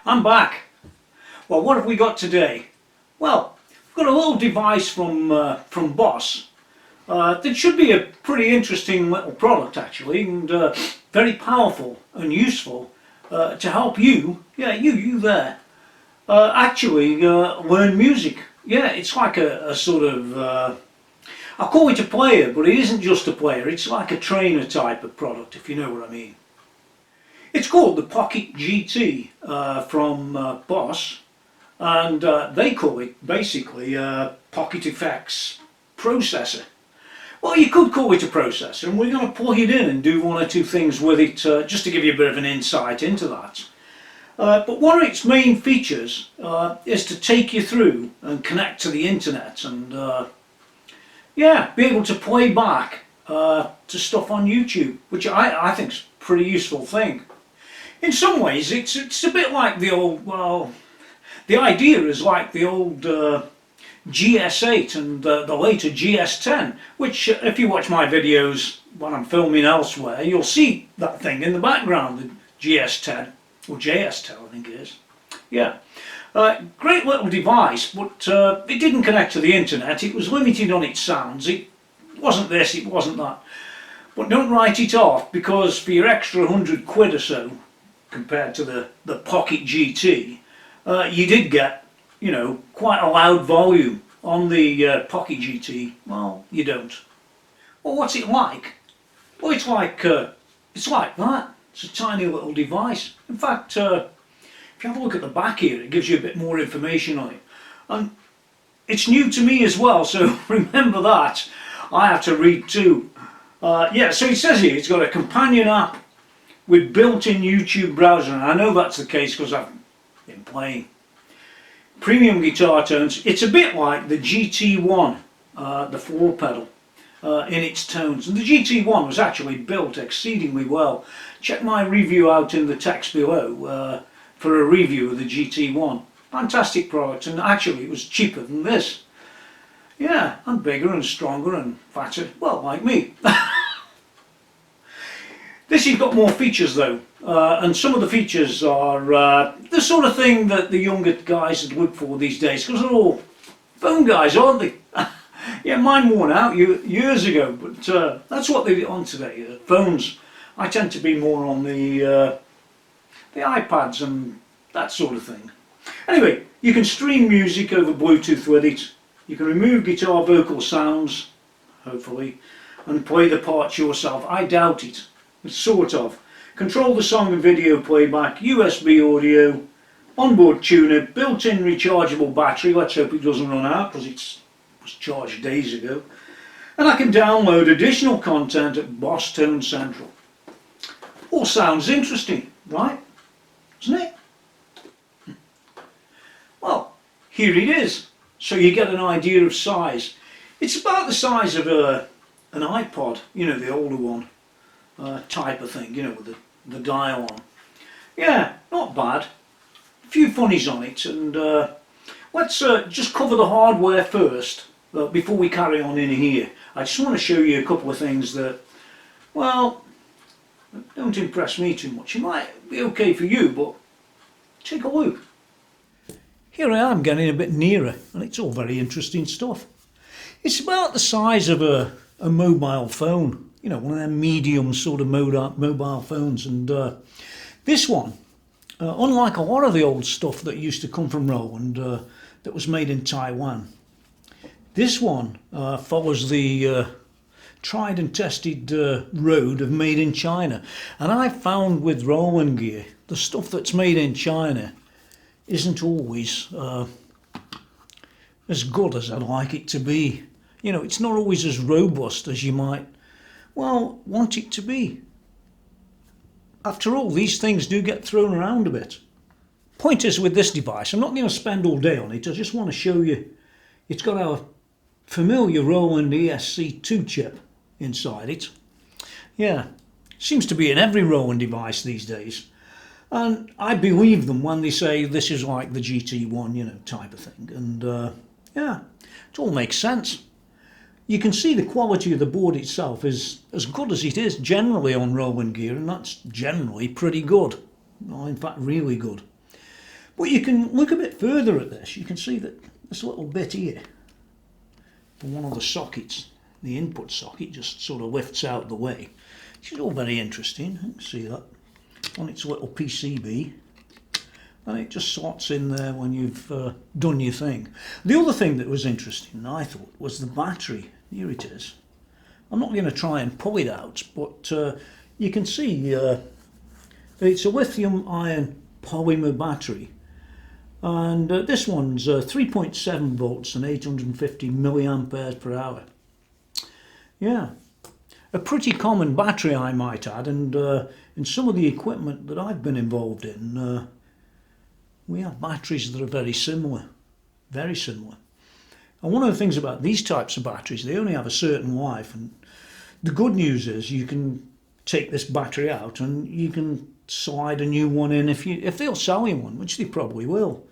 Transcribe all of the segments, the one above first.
I'm back. Well, what have we got today? Well, we've got a little device from Boss that should be a pretty interesting little product actually, and very powerful and useful to help you, you there, actually learn music. Yeah, it's like a sort of, I'll call it a player, but it isn't just a player, it's like a trainer type of product, if you know what I mean. It's called the Pocket GT from Boss, and they call it basically a Pocket Effects processor. Well, you could call it a processor, and we're going to plug it in and do one or two things with it just to give you a bit of an insight into that. But one of its main features is to take you through and connect to the internet and yeah, be able to play back to stuff on YouTube, which I think is a pretty useful thing. In some ways it's a bit like the old, well, the idea is like the old GS8 and the later GS10, which if you watch my videos when I'm filming elsewhere, you'll see that thing in the background, the GS10, or JS10 I think it is. Yeah, great little device, but it didn't connect to the internet, it was limited on its sounds, it wasn't this, it wasn't that. But don't write it off, because for your extra 100 quid or so, compared to the Pocket GT, you did get, you know, quite a loud volume. On the Pocket GT, well, you don't. Well, what's it like? Well, it's like that. It's a tiny little device. In fact, if you have a look at the back here, it gives you a bit more information on it. And it's new to me as well, so remember that. I have to read too. Yeah, so it says here it's got a companion app with built-in YouTube browser, and I know that's the case because I've been playing. Premium guitar tones. It's a bit like the GT1, the floor pedal, in its tones. And the GT1 was actually built exceedingly well. Check my review out in the text below for a review of the GT1. Fantastic product, and actually it was cheaper than this. Yeah, and bigger and stronger and fatter, well, like me. This has got more features though, and some of the features are the sort of thing that the younger guys would look for these days, because they're all phone guys, aren't they? Yeah, mine worn out years ago, but that's what they're on today, phones. I tend to be more on the iPads and that sort of thing. Anyway, you can stream music over Bluetooth with it, you can remove guitar vocal sounds, hopefully, and play the parts yourself. I doubt it. Sort of. Control the song and video playback, USB audio, onboard tuner, built-in rechargeable battery, let's hope it doesn't run out because it was charged days ago, and I can download additional content at Boss Tone Central. All sounds interesting, right? Isn't it? Well, here it is, so you get an idea of size. It's about the size of an iPod, you know, the older one. Type of thing, you know, with the dial on. Yeah, not bad. A few funnies on it, and let's just cover the hardware first before we carry on in here. I just want to show you a couple of things that, well, don't impress me too much. It might be okay for you, but take a look. Here I am getting a bit nearer, and it's all very interesting stuff. It's about the size of a mobile phone. You know, one of them medium sort of mobile phones, and this one, unlike a lot of the old stuff that used to come from Roland that was made in Taiwan, this one follows the tried and tested road of made in China. And I found with Roland gear, the stuff that's made in China isn't always as good as I'd like it to be. You know, it's not always as robust as you might, well, want it to be. After all, these things do get thrown around a bit. Point is, with this device, I'm not going to spend all day on it, I just want to show you it's got our familiar Roland ESC2 chip inside it. Yeah, seems to be in every Roland device these days, and I believe them when they say this is like the GT1, you know, type of thing, and yeah, it all makes sense. You can see the quality of the board itself is as good as it is generally on Roland gear, and that's generally pretty good. Well, in fact, really good. But you can look a bit further at this. You can see that this little bit here for one of the sockets, the input socket, just sort of lifts out the way, which is all very interesting. You can see that on its little PCB, and it just slots in there when you've done your thing. The other thing that was interesting, I thought, was the battery. Here it is. I'm not going to try and pull it out, but you can see it's a lithium ion polymer battery, and this one's 3.7 volts and 850 milliamperes per hour. Yeah, a pretty common battery, I might add, and in some of the equipment that I've been involved in, we have batteries that are very similar, very similar. And one of the things about these types of batteries, they only have a certain life, and the good news is you can take this battery out and you can slide a new one in if they'll sell you one, which they probably will.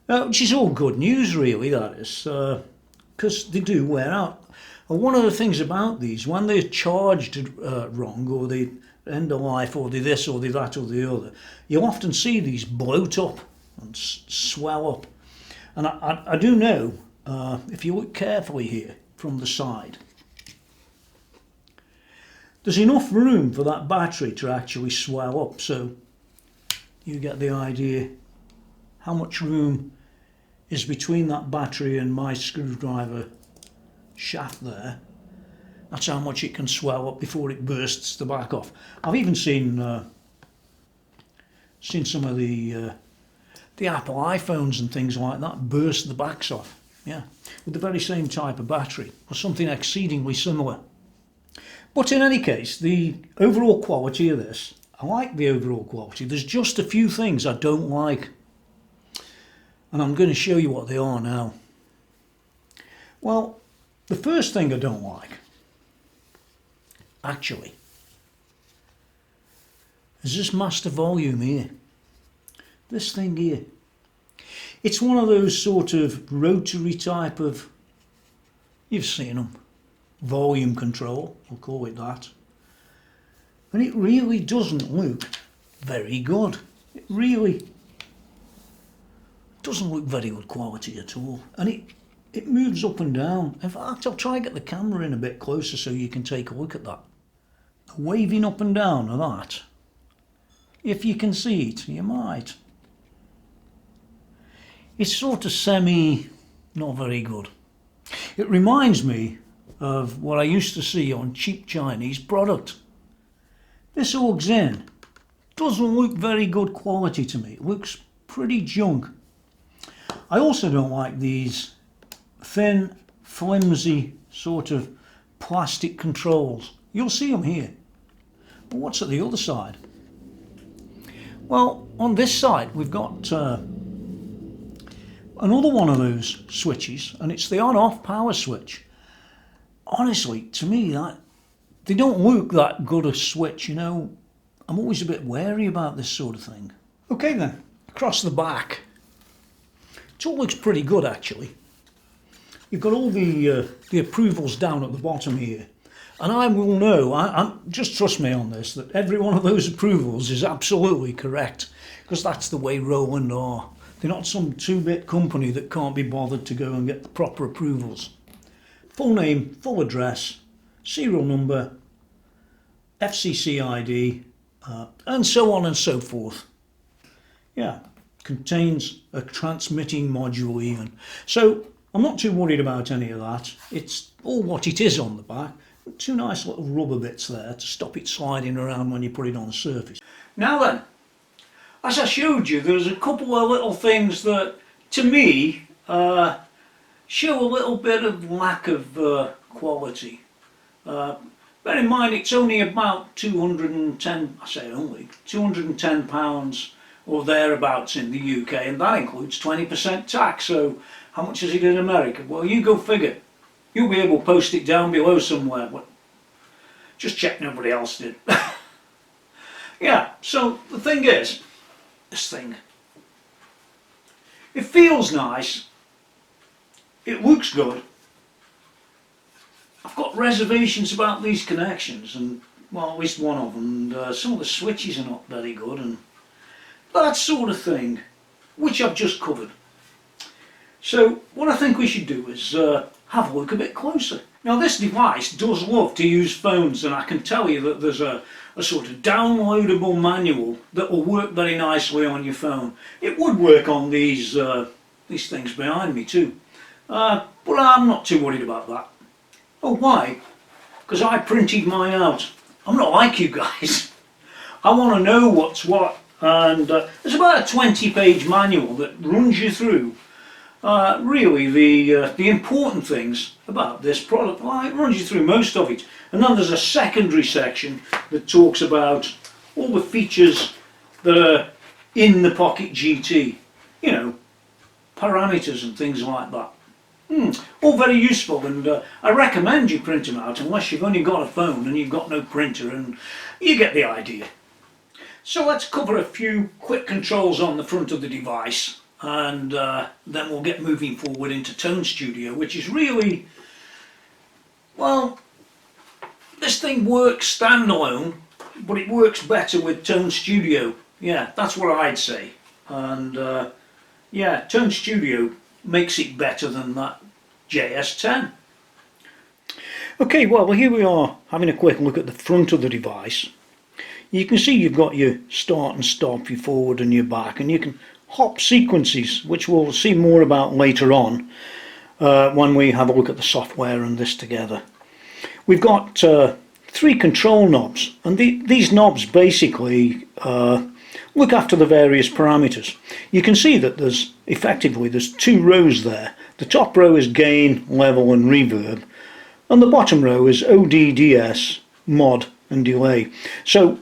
Which is all good news, really, that is, because they do wear out. And one of the things about these, when they're charged wrong, or they end of life, or they this or they that or the other, you'll often see these bloat up and swell up. And I do know, if you look carefully here from the side, there's enough room for that battery to actually swell up, so you get the idea how much room is between that battery and my screwdriver shaft there. That's how much it can swell up before it bursts the back off. I've even seen some of the Apple iPhones and things like that burst the backs off, yeah, with the very same type of battery, or something exceedingly similar. But in any case, the overall quality of this, I like the overall quality. There's just a few things I don't like, and I'm going to show you what they are now. Well, the first thing I don't like, actually, is this master volume here. This thing here. It's one of those sort of rotary type of, you've seen them, volume control, we'll call it that. And it really doesn't look very good. It really doesn't look very good quality at all. And it moves up and down. In fact, I'll try and get the camera in a bit closer so you can take a look at that. The waving up and down of that. If you can see it, you might. It's sort of not very good. It reminds me of what I used to see on cheap Chinese product. This Org's in doesn't look very good quality to me. It looks pretty junk. I also don't like these thin, flimsy sort of plastic controls. You'll see them here. But what's at the other side? Well, on this side we've got another one of those switches, and it's the on-off power switch. Honestly, to me, they don't look that good a switch, you know. I'm always a bit wary about this sort of thing. Okay then, across the back. It all looks pretty good, actually. You've got all the approvals down at the bottom here. And I will know, just trust me on this, that every one of those approvals is absolutely correct, because that's the way Roland are. They're not some 2-bit company that can't be bothered to go and get the proper approvals. Full name, full address, serial number, FCC ID, and so on and so forth. Yeah, contains a transmitting module even. So I'm not too worried about any of that. It's all what it is on the back. 2 nice little rubber bits there to stop it sliding around when you put it on the surface. Now then, as I showed you, there's a couple of little things that, to me, show a little bit of lack of quality. Bear in mind it's only about 210, I say only, £210 or thereabouts in the UK, and that includes 20% tax, so how much is it in America? Well, you go figure. You'll be able to post it down below somewhere, but just check nobody else did. Yeah, so the thing is, this thing, it feels nice, it looks good. I've got reservations about these connections, and well, at least one of them, and some of the switches are not very good, and that sort of thing. which I've just covered. So what I think we should do is have a look a bit closer. Now this device does love to use phones, and I can tell you that there's a sort of downloadable manual that will work very nicely on your phone. It would work on these things behind me too, but I'm not too worried about that. Oh, why? Because I printed mine out. I'm not like you guys. I want to know what's what, and it's about a 20-page manual that runs you through really the important things about this product. Well, it runs you through most of it, and then there's a secondary section that talks about all the features that are in the Pocket GT, you know, parameters and things like that. All very useful, and I recommend you print them out unless you've only got a phone and you've got no printer, and you get the idea. So let's cover a few quick controls on the front of the device, and then we'll get moving forward into Tone Studio, which is really, well, this thing works standalone, but it works better with Tone Studio. Yeah, that's what I'd say. And yeah, Tone Studio makes it better than that JS10. Okay, well here we are having a quick look at the front of the device. You can see you've got your start and stop, your forward and your back, and you can hop sequences, which we'll see more about later on when we have a look at the software and this together. We've got 3 control knobs, and these knobs basically look after the various parameters. You can see that there's 2 rows there. The top row is gain, level and reverb, and the bottom row is ODDS, mod and delay. So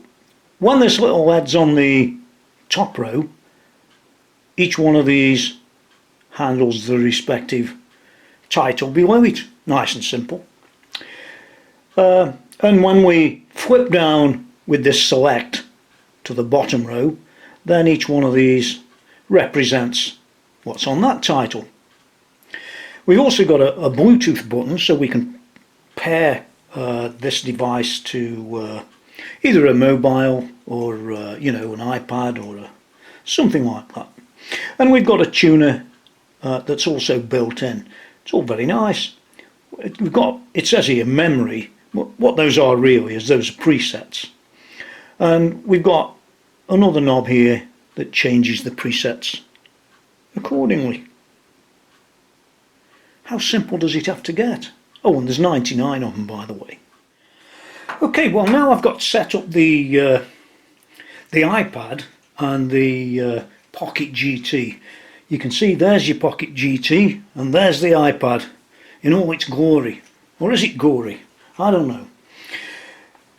when this little LED's on the top row, each one of these handles the respective title below it. Nice and simple. And when we flip down with this select to the bottom row, then each one of these represents what's on that title. We've also got a Bluetooth button, so we can pair this device to either a mobile or you know, an iPad or something like that. And we've got a tuner that's also built in. It's all very nice. It says here memory. What those are really is those presets. And we've got another knob here that changes the presets accordingly. How simple does it have to get? Oh, and there's 99 of them, by the way. Okay, well now I've got set up the iPad and the Pocket GT. You can see there's your Pocket GT and there's the iPad in all its glory. Or is it gory? I don't know.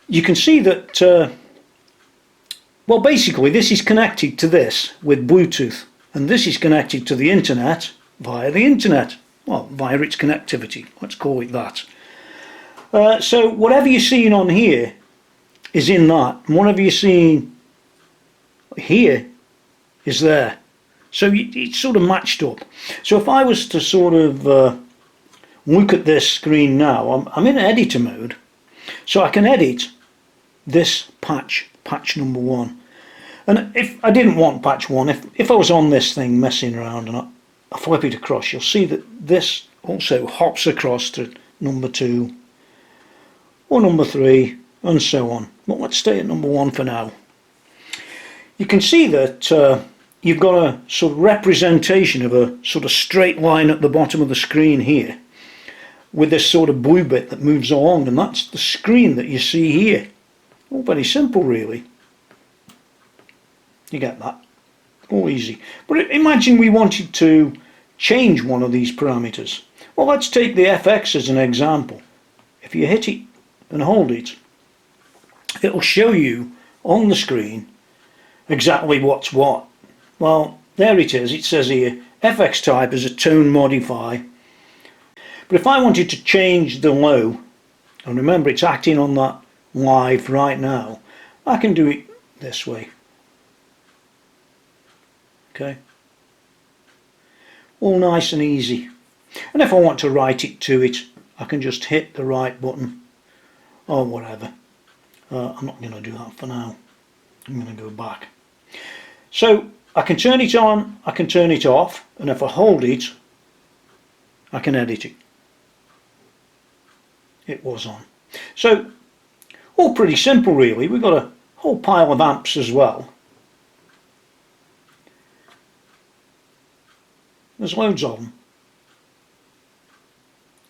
You can see that, well basically this is connected to this with Bluetooth, and this is connected to the internet via the internet. Well, via its connectivity, let's call it that. So whatever you're seeing on here is in that, and whatever you're seeing here is there. So it's sort of matched up. So if I was to sort of look at this screen now, I'm in editor mode, so I can edit this patch number 1. And if I didn't want patch 1, if I was on this thing messing around and I flip it across, you'll see that this also hops across to number 2 or number 3 and so on. But let's stay at number 1 for now. You can see that you've got a sort of representation of a sort of straight line at the bottom of the screen here with this sort of blue bit that moves along, and that's the screen that you see here. All very simple really. You get that? All easy. But imagine we wanted to change one of these parameters. Well, let's take the FX as an example. If you hit it and hold it, it'll show you on the screen exactly what's what. Well, there it is. It says here FX type is a tone modify. But if I wanted to change the low, and remember it's acting on that live right now, I can do it this way. Okay, all nice and easy. And if I want to write it to it, I can just hit the right button or whatever. I'm not going to do that for now. I'm going to go back. So I can turn it on, I can turn it off, and if I hold it, I can edit it. It was on. So, all pretty simple really. We've got a whole pile of amps as well. There's loads of them.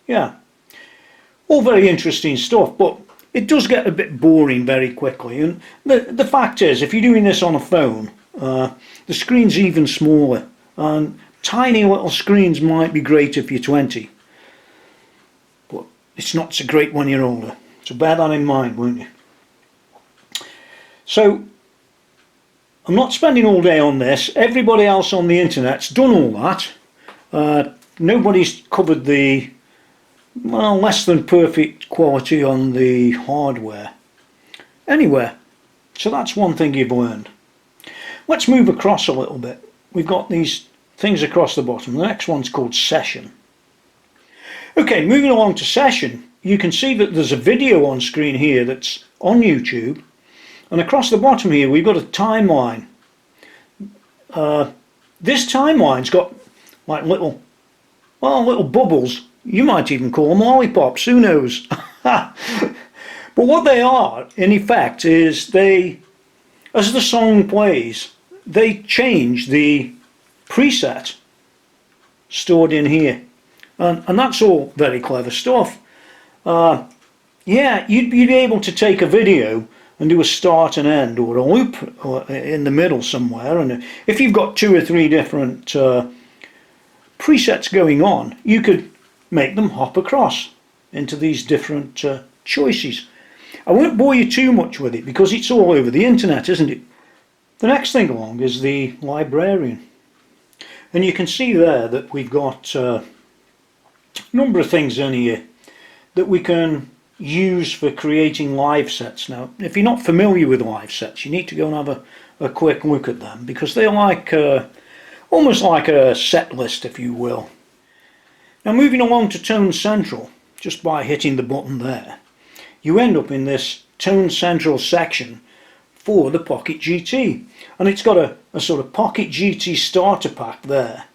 Yeah, all very interesting stuff, but it does get a bit boring very quickly. And the fact is, if you're doing this on a phone, the screen's even smaller, and tiny little screens might be great if you're 20, but it's not so great when you're older. So bear that in mind, won't you? So I'm not spending all day on this. Everybody else on the internet's done all that. Nobody's covered the, well, less than perfect quality on the hardware anywhere. So that's one thing you've learned. Let's move across a little bit. We've got these things across the bottom. The next one's called Session. Okay, moving along to Session, you can see that there's a video on screen here that's on YouTube, and across the bottom here we've got a timeline. This timeline's got like little bubbles. You might even call them lollipops, who knows? But what they are, in effect, is they, as the song plays, they change the preset stored in here. And that's all very clever stuff. Yeah, you'd be able to take a video and do a start and end, or a loop in the middle somewhere, and if you've got 2 or 3 different presets going on, you could make them hop across into these different choices. I won't bore you too much with it because it's all over the internet, isn't it? The next thing along is the librarian, and you can see there that we've got a number of things in here that we can use for creating live sets. Now, if you're not familiar with live sets, you need to go and have a quick look at them, because they're like almost like a set list, if you will. Now, moving along to Tone Central, just by hitting the button there, you end up in this Tone Central section for the Pocket GT, and it's got a sort of Pocket GT starter pack there.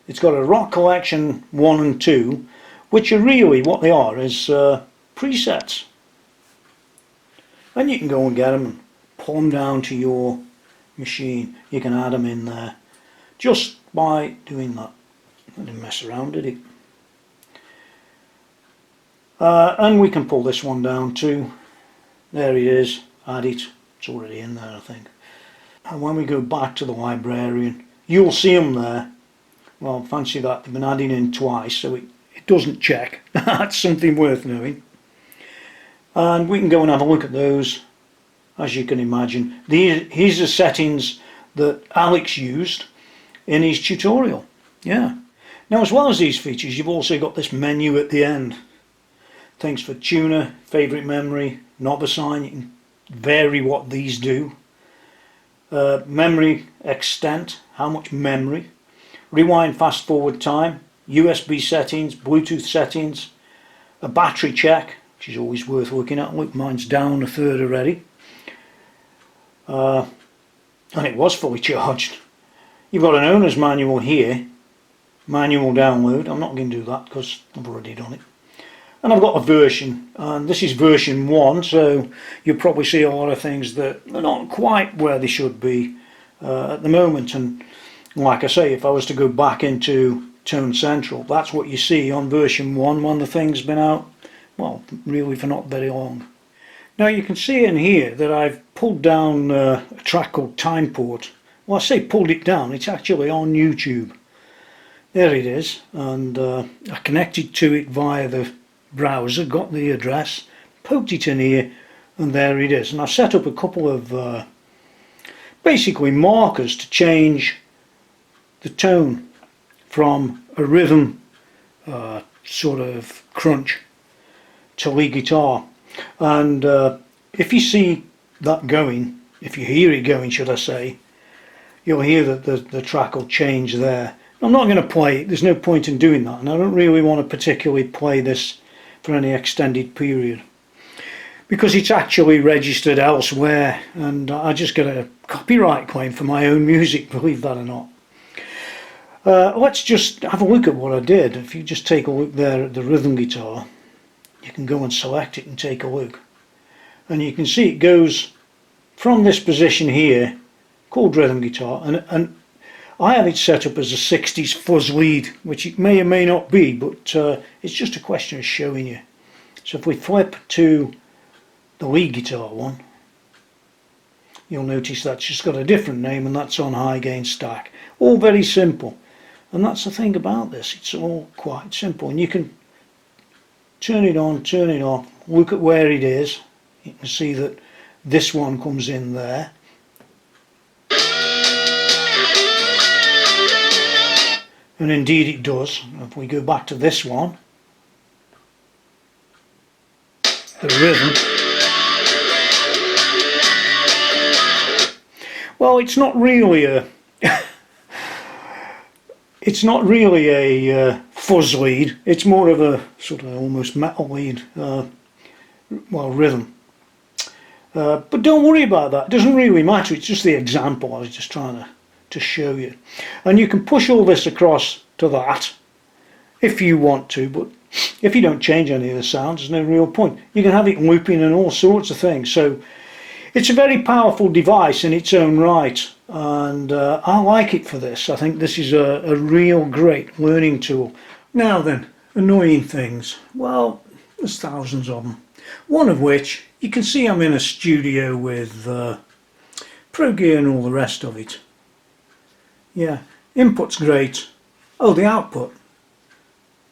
It's got a Rock Collection 1 and 2, which are really what they are, is presets, and you can go and get them and pull them down to your machine. You can add them in there just by doing that. I didn't mess around, did it? And we can pull this one down too. There it is. Add it. It's already in there, I think. And when we go back to the librarian, you'll see them there. Well, fancy that, they've been added in twice, so it doesn't check. That's something worth knowing. And we can go and have a look at those. As you can imagine, these are settings that Alex used in his tutorial. Yeah. Now, as well as these features, you've also got this menu at the end. Things for tuner, favourite memory, knob assign. You can vary what these do. Memory extent, how much memory. Rewind, fast forward time. USB settings, Bluetooth settings. A battery check, which is always worth looking at. Look, mine's down a third already. And it was fully charged. You've got an owner's manual here. Manual download. I'm not going to do that because I've already done it. And I've got a version, and this is version 1, so you'll probably see a lot of things that are not quite where they should be at the moment. And like I say, if I was to go back into Tone Central, that's what you see on version 1 when the thing's been out, well, really for not very long. Now you can see in here that I've pulled down a track called Timeport. Well, I say pulled it down, it's actually on YouTube. There it is, and I connected to it via the browser, got the address, poked it in here, and there it is. And I've set up a couple of basically markers to change the tone from a rhythm sort of crunch to lead guitar. And if you see that going, if you hear it going, should I say, you'll hear that the track will change there. I'm not going to play it, there's no point in doing that, and I don't really want to particularly play this for any extended period. because it's actually registered elsewhere, and I just got a copyright claim for my own music, believe that or not. Let's just have a look at what I did. If you just take a look there at the rhythm guitar, you can go and select it and take a look, and you can see it goes from this position here called rhythm guitar, and I have it set up as a 60s fuzz lead, which it may or may not be, but it's just a question of showing you. So if we flip to the lead guitar one, you'll notice that's just got a different name, and that's on high gain stack. All very simple, and that's the thing about this, it's all quite simple, and you can turn it on, turn it off, look at where it is. You can see that this one comes in there, and indeed it does. If we go back to this one, the rhythm, well, it's not really a it's not really a fuzz lead, it's more of a sort of almost metal lead, well, rhythm. But don't worry about that, it doesn't really matter, it's just the example I was just trying to show you. And you can push all this across to that if you want to, but if you don't change any of the sounds, there's no real point. You can have it looping and all sorts of things, so it's a very powerful device in its own right, and I like it for this. I think this is a real great learning tool. Now then, annoying things. Well, there's thousands of them. One of which, you can see I'm in a studio with Pro Gear and all the rest of it. Yeah, input's great. Oh, the output.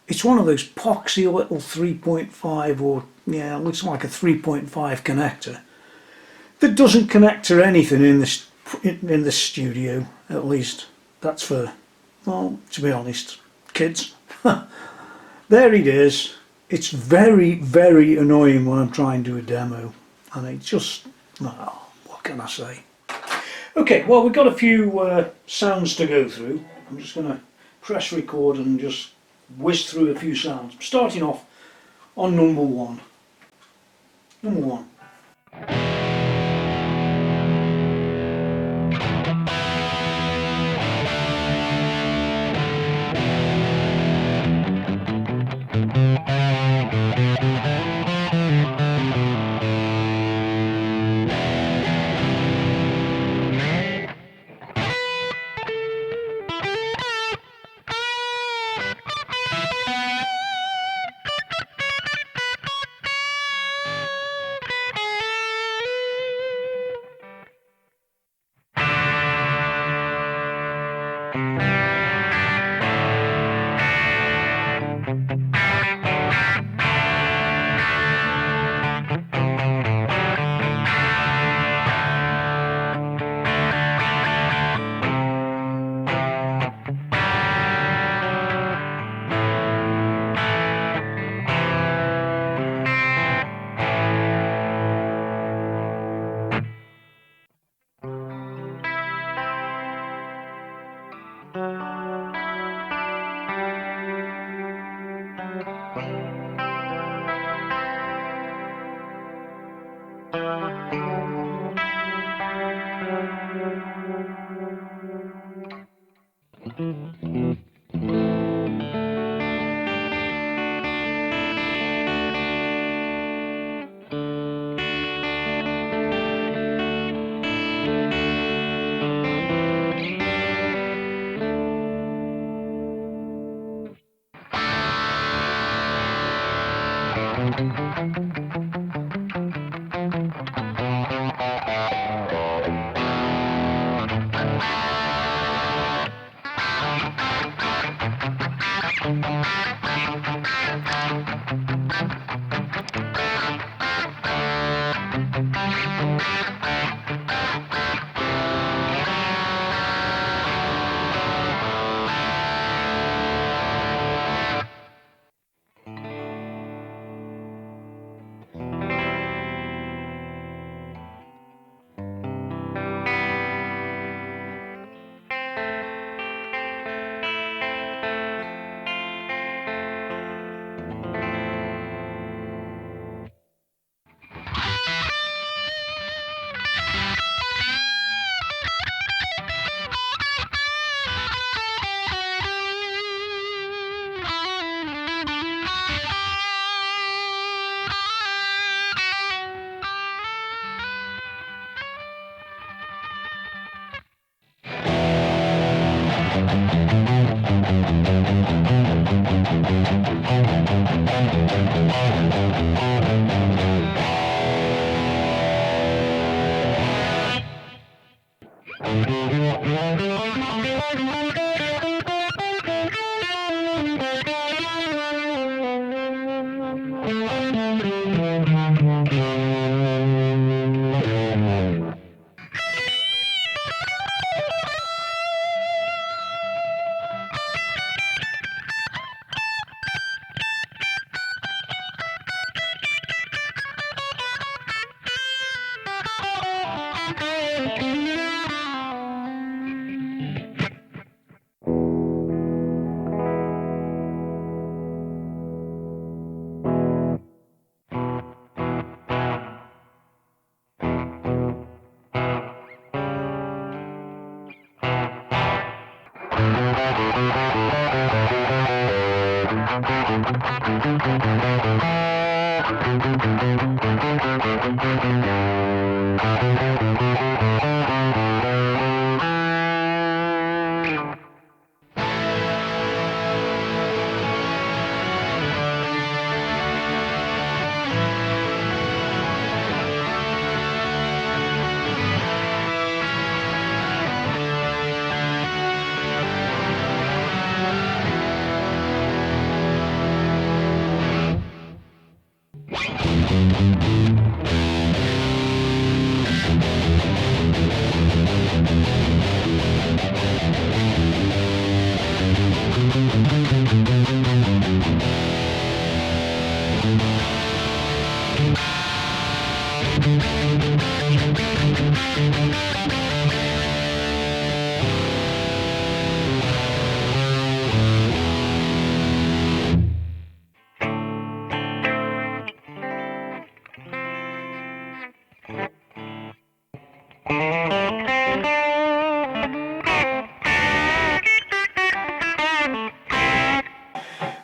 It's one of those poxy little 3.5, or yeah, it looks like a 3.5 connector that doesn't connect to anything in this studio. At least that's for, well, to be honest, kids. There it is. It's very, very annoying when I'm trying to do a demo, and it just, oh, what can I say? Okay, well, we've got a few sounds to go through. I'm just going to press record and just whiz through a few sounds. Starting off on number one. Number one.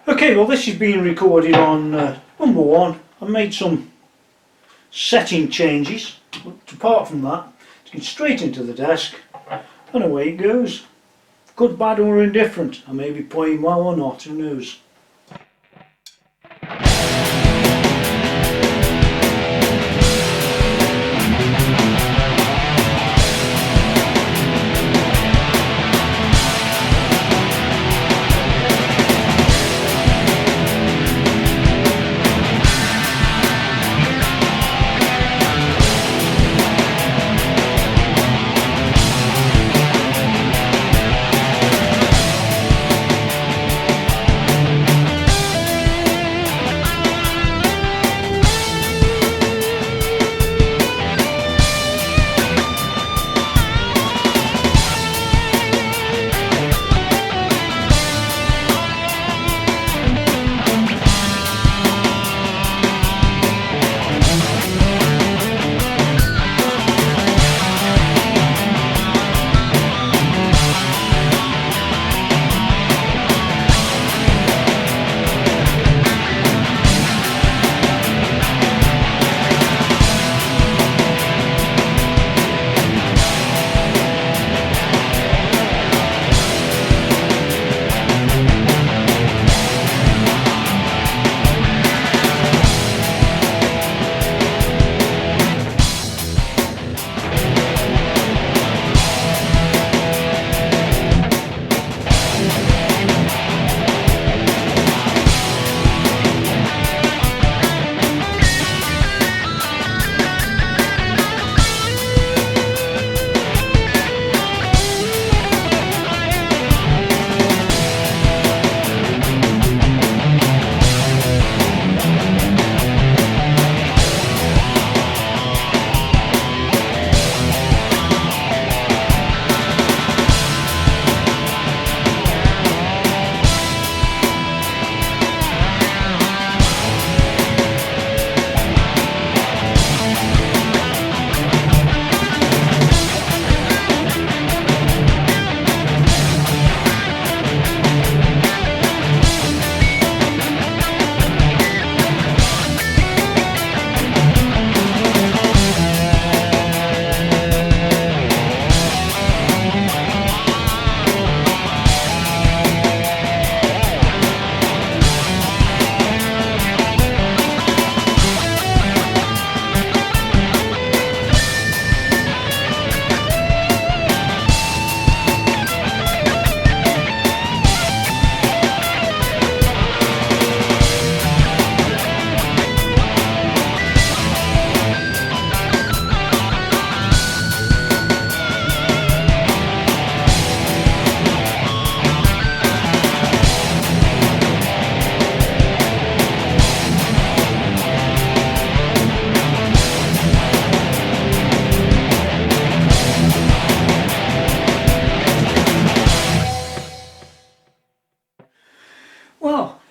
Okay, well this is being recorded on number one. I made some setting changes, but apart from that, it's straight into the desk and away it goes. Good, bad or indifferent. I may be playing well or not, who knows.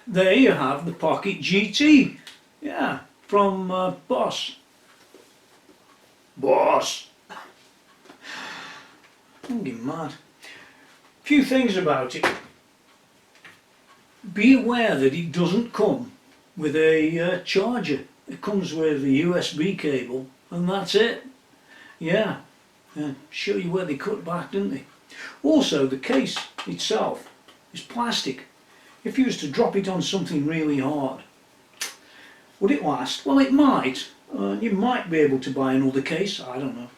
there you have the Pocket GT. Yeah, from Boss. Boss! I'm getting mad. Few things about it. Be aware that it doesn't come with a charger. It comes with a USB cable and that's it. Yeah, show you where they cut back, didn't they? Also, the case itself is plastic. If you was to drop it on something really hard, would it last? Well, it might. You might be able to buy another case, I don't know.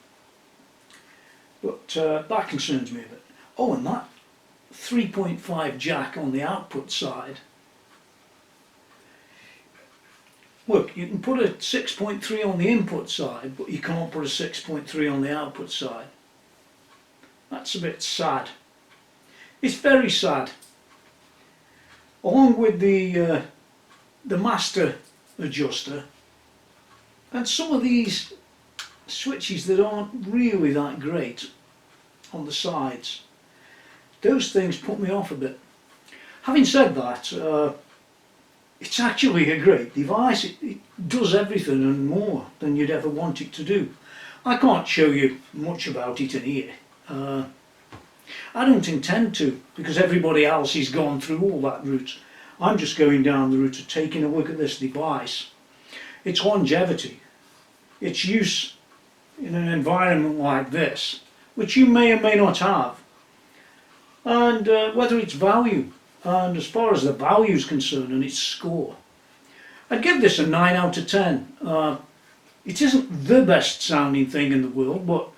But that concerns me a bit. Oh, and that 3.5 jack on the output side. Look, you can put a 6.3 on the input side, but you can't put a 6.3 on the output side. That's a bit sad. It's very sad. Along with the master adjuster and some of these switches that aren't really that great on the sides, those things put me off a bit. Having said that, it's actually a great device. It does everything and more than you'd ever want it to do. I can't show you much about it in here. I don't intend to, because everybody else has gone through all that route. I'm just going down the route of taking a look at this device, its longevity, its use in an environment like this, which you may or may not have, and whether its value, and as far as the value is concerned and its score. I'd give this a 9 out of 10. It isn't the best sounding thing in the world, but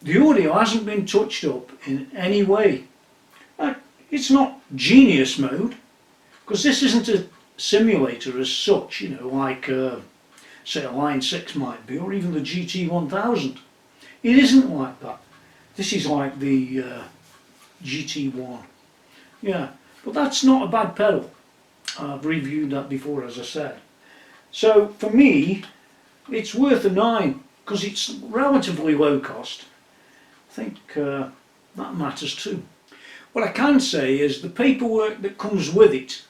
the audio hasn't been touched up in any way. It's not genius mode, because this isn't a simulator as such, you know, like say a Line 6 might be, or even the GT1000. It isn't like that. This is like the GT1. Yeah, but that's not a bad pedal. I've reviewed that before, as I said. So for me, it's worth a 9, because it's relatively low cost. I think that matters too. What I can say is the paperwork that comes with it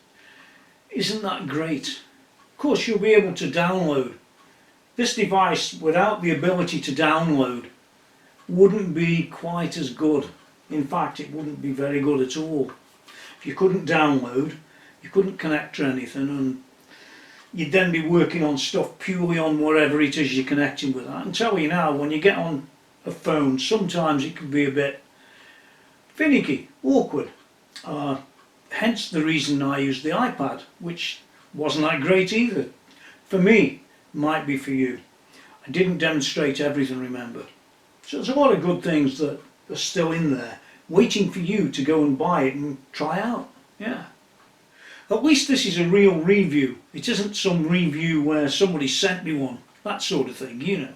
isn't that great. Of course, you'll be able to download. This device, without the ability to download, wouldn't be quite as good. In fact, it wouldn't be very good at all. If you couldn't download, you couldn't connect to anything, and you'd then be working on stuff purely on whatever it is you're connecting with. I can tell you now, when you get on a phone, sometimes it can be a bit finicky, awkward. Hence the reason I used the iPad, which wasn't that great either. For me, might be for you. I didn't demonstrate everything, remember. So there's a lot of good things that are still in there, waiting for you to go and buy it and try out. Yeah. At least this is a real review. It isn't some review where somebody sent me one, that sort of thing, you know.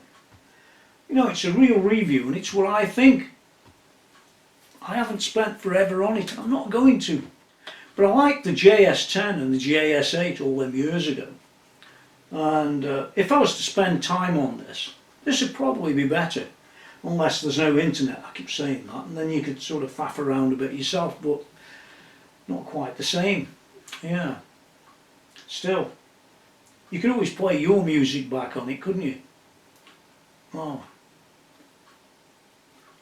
You know, it's a real review, and it's what I think. I haven't spent forever on it. I'm not going to. But I liked the JS10 and the JS8 all them years ago. And if I was to spend time on this would probably be better. Unless there's no internet, I keep saying that. And then you could sort of faff around a bit yourself, but not quite the same. Yeah. Still, you could always play your music back on it, couldn't you? Oh.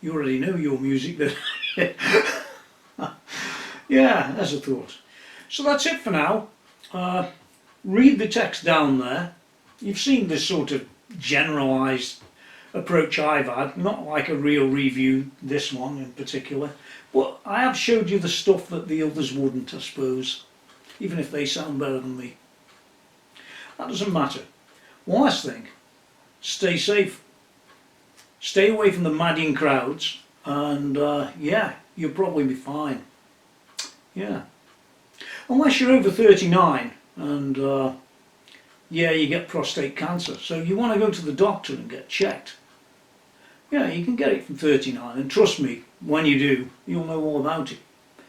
You already know your music, then. Yeah, as a thought. So that's it for now. Read the text down there. You've seen this sort of generalised approach I've had, not like a real review, this one in particular, but I have showed you the stuff that the others wouldn't, I suppose, even if they sound better than me. That doesn't matter. One last thing, stay safe. Stay away from the madding crowds, and yeah, you'll probably be fine. Yeah. Unless you're over 39 and yeah, you get prostate cancer, so you want to go to the doctor and get checked. Yeah, you can get it from 39, and trust me, when you do, you'll know all about it.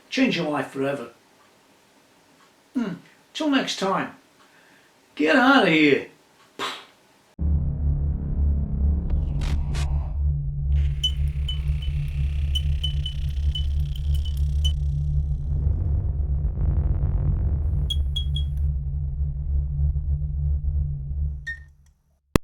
Change your life forever. Till next time, get out of here.